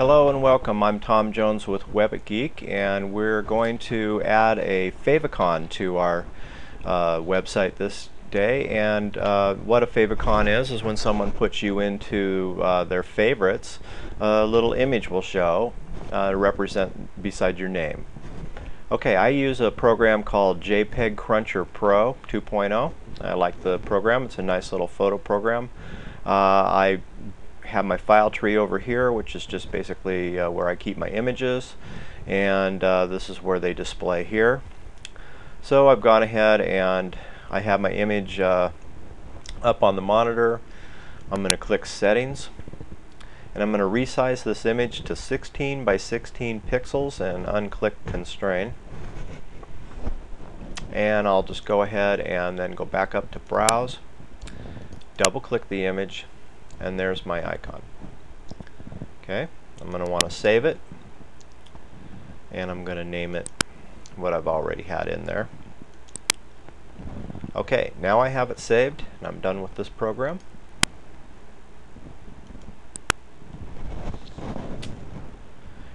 Hello and welcome. I'm Tom Jones with WebItGeek, and we're going to add a favicon to our website this day. And what a favicon is when someone puts you into their favorites, a little image will show to represent beside your name. Okay, I use a program called JPEG Cruncher Pro 2.0. I like the program. It's a nice little photo program. I have my file tree over here, which is just basically where I keep my images, and this is where they display here. So I've gone ahead and I have my image up on the monitor. I'm going to click Settings, and I'm going to resize this image to 16 by 16 pixels and unclick Constrain. And I'll just go ahead and then go back up to Browse, double click the image, and there's my icon. Okay, I'm going to want to save it, and I'm going to name it what I've already had in there. Okay, now I have it saved and I'm done with this program.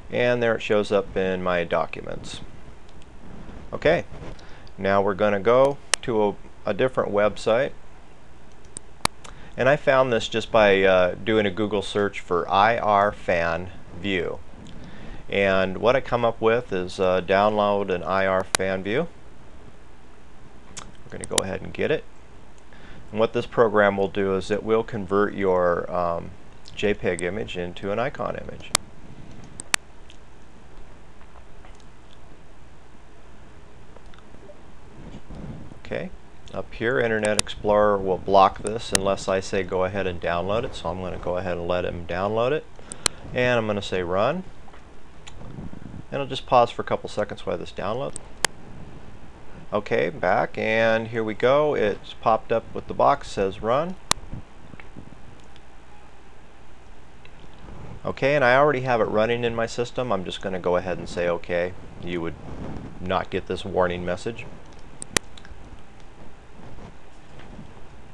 And there it shows up in my documents. Okay, now we're going to go to a different website. And I found this just by doing a Google search for IR fan view. And what I come up with is download an IR fan view. We're going to go ahead and get it. And what this program will do is it will convert your JPEG image into an icon image. Okay. Up here, Internet Explorer will block this unless I say go ahead and download it. So I'm going to go ahead and let him download it. And I'm going to say run. And I'll just pause for a couple seconds while this downloads. Okay, back, and here we go. It's popped up with the box, says run. Okay, and I already have it running in my system. I'm just going to go ahead and say okay. You would not get this warning message.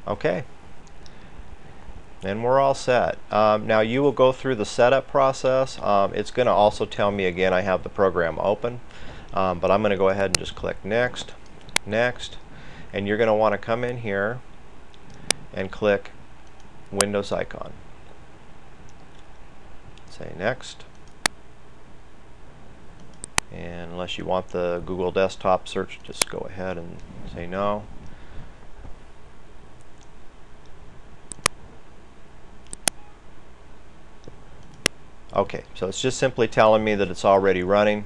Okay, and we're all set. Now you will go through the setup process. It's going to also tell me again I have the program open, but I'm going to go ahead and just click next, next, and you're going to want to come in here and click Windows icon. Say next, and unless you want the Google desktop search, just go ahead and say no. Okay, so it's just simply telling me that it's already running.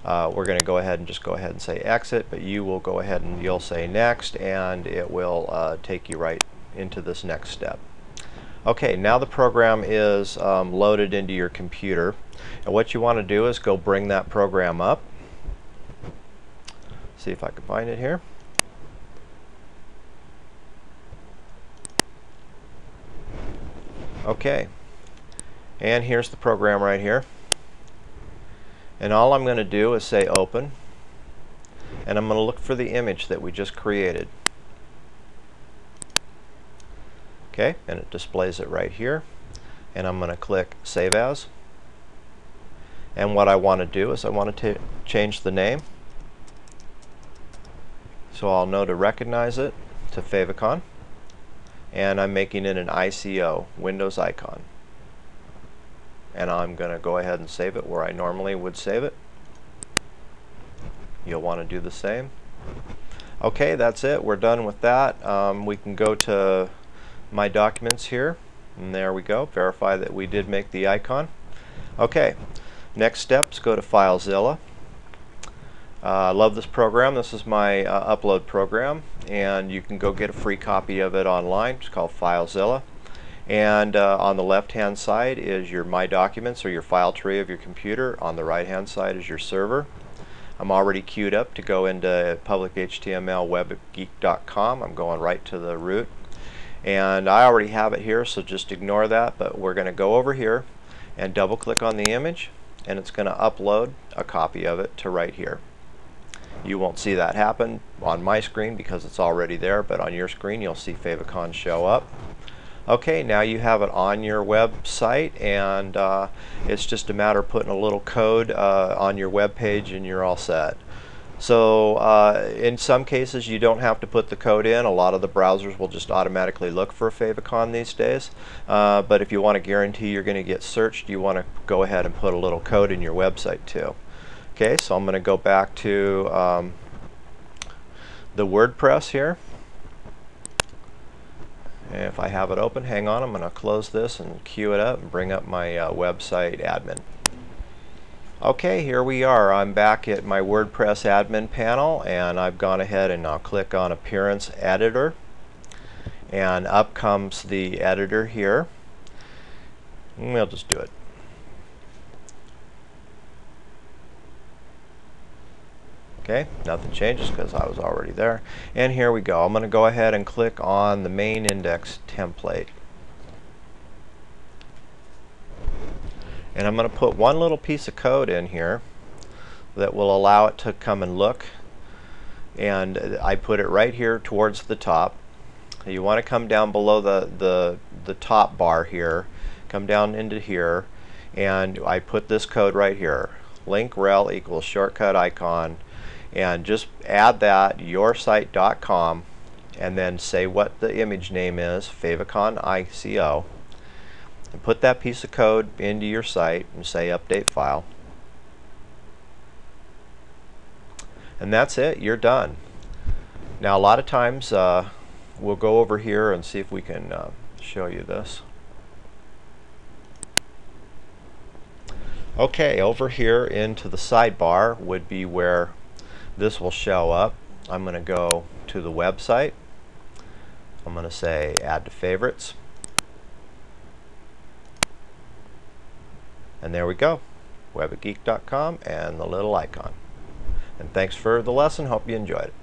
We're going to go ahead and say exit, but you will go ahead and you'll say next, and it will take you right into this next step. Okay, now the program is loaded into your computer, and what you want to do is go bring that program up. See if I can find it here. Okay. And here's the program right here. And all I'm going to do is say open, and I'm going to look for the image that we just created. Okay, and it displays it right here. And I'm going to click Save As. And what I want to do is I want to change the name. So I'll know to recognize it to Favicon. And I'm making it an ICO, Windows icon. And I'm going to go ahead and save it where I normally would save it. You'll want to do the same. Okay, that's it. We're done with that. We can go to my documents here, and there we go. Verify that we did make the icon. Okay, next steps, go to FileZilla. I love this program. This is my upload program, and you can go get a free copy of it online. It's called FileZilla. And on the left hand side is your My Documents, or your file tree of your computer. On the right hand side is your server. I'm already queued up to go into public HTML webgeek.com. I'm going right to the root, and I already have it here, so just ignore that. But we're going to go over here and double click on the image, and it's going to upload a copy of it to right here. You won't see that happen on my screen because it's already there, but on your screen you'll see Favicon show up. Okay, now you have it on your website, and it's just a matter of putting a little code on your web page and you're all set. So in some cases you don't have to put the code in. A lot of the browsers will just automatically look for a favicon these days. But if you want to guarantee you're going to get searched, you want to go ahead and put a little code in your website too. Okay, so I'm going to go back to the WordPress here. And if I have it open, hang on, I'm going to close this and queue it up and bring up my website admin. Okay, here we are. I'm back at my WordPress admin panel, and I've gone ahead and I'll click on Appearance Editor, and up comes the editor here. And we'll just do it. Okay, nothing changes because I was already there. And here we go. I'm going to go ahead and click on the main index template. And I'm going to put one little piece of code in here that will allow it to come and look. And I put it right here towards the top. You want to come down below the top bar here, come down into here, and I put this code right here. Link rel equals shortcut icon, and just add that yoursite.com, and then say what the image name is, Favicon ICO. And put that piece of code into your site and say update file. And that's it, you're done. Now a lot of times we'll go over here and see if we can show you this. Okay, over here into the sidebar would be where this will show up. I'm going to go to the website. I'm going to say add to favorites. And there we go, webgeek.com and the little icon. And thanks for the lesson. Hope you enjoyed it.